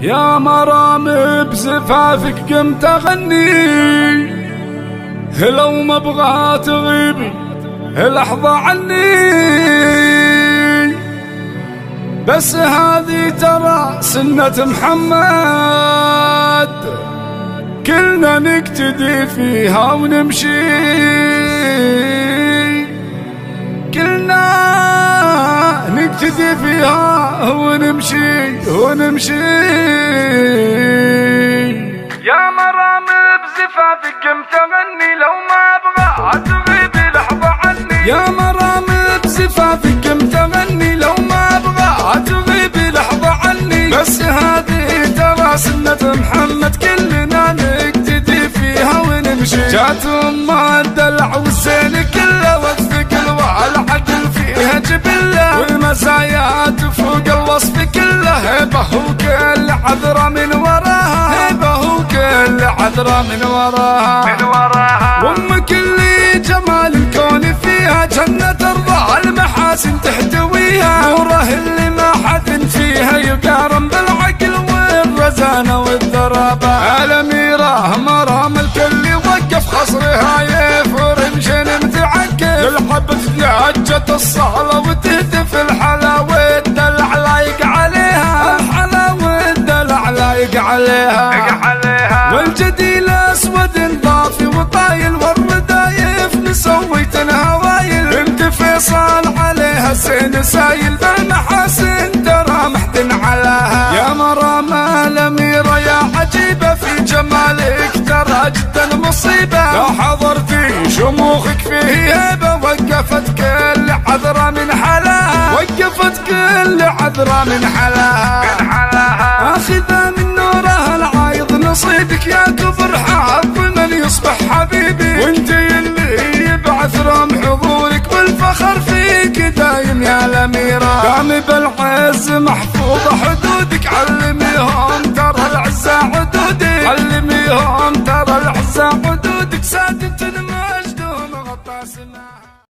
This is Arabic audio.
يا مرام بزفافك قمت اغني، لو ما ابغى تغيبي لحظة عني، بس هذه ترى سنة محمد كلنا نقتدي فيها ونمشي، كلنا نقتدي فيها ونمشي. يا مرام بزفافك قمت اغني، لو ما ابغى تغيبي لحظة عني. يا مرام بزفافك قمت اغني، لو ما ابغى تغيبي لحظة عني، بس هذه ترى سنة محمد كلنا نقتدي فيها ونمشي. جات ام الدلع والزين كله وصف قلوة العدل فيها جبله، والمزايا تفوق الوصف كله، هبه وكل عذرة من وراها، هبه وكل عذرة من وراها. وام كل جمال الكون فيها جنة ترضى المحاسن تحتويها، نوره اللي ما حد فيها يقارن بالعقل والرزانة والذرابة. الأميرة مرام الكل وقف خصرها يفرمشن متعقب، للحبة لهجة الصالة وتهتف الحلاوة الدلع لايق عليها، الحلاوة الدلع لايق عليها. والجديل اسود ضافي وطايل والردايف مسويت هوايل، بنت فيصل عليها زين سايل بالمحاسن ترى محتن علاها. يا مرام الأميرة يا عجيبة في جمالك ترى جدا مصيبة، لو حضرتي شموخك فيه هيبة وقفت كل عذرة من حلاها، وقفت كل عذرة من حلاها. آخذة من نورها العايض نصيبك يا كبر حظ من يصبح حبيبي، وانتي اللي يبعث رم حضورك والفخر فيك دايم يا الأميرة. دام بالعز محفوظة حدودك، علميهم ترى العزة عدودك، علميهم ترى العزة عدودك.